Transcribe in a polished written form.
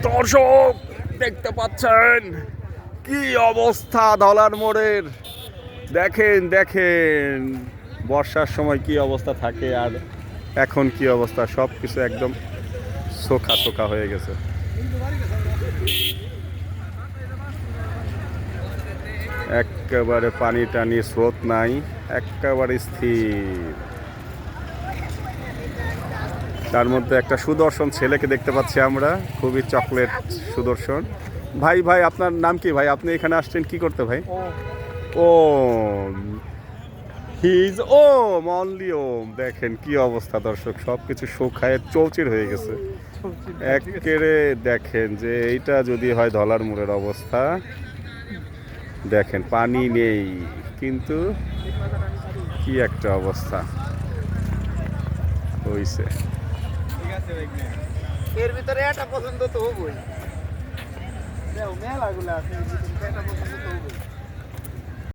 দর্শক দেখতে পাচ্ছেন কি অবস্থা ধলার মোড়ের। দেখেন দেখেন বর্ষার সময় কি অবস্থা থাকে আর এখন কি অবস্থা, সব কিছু একদম সোখা সোখা হয়ে গেছে। একেবারে পানি টানি স্রোত নাই, একেবারে স্থির। তার মধ্যে একটা সুদর্শন ছেলেকে দেখতে পাচ্ছি আমরা, খুবই চকলেট সুদর্শন। ভাই ভাই আপনার নাম কি ভাই? আপনি এখানে আসছেন কি করতে ভাই? ও হিজ ও অনলি ওম। দেখেন কি অবস্থা দর্শক, সব কিছু শুকায় চৌচির হয়ে গেছে একেবারে। দেখেন যে এইটা যদি হয় ধলার মোড়ের অবস্থা, দেখেন পানি নেই কিন্তু কি একটা অবস্থা হইছে। এর ভিতরে এটা পছন্দ তো হবই, মেলাগুলো আছে।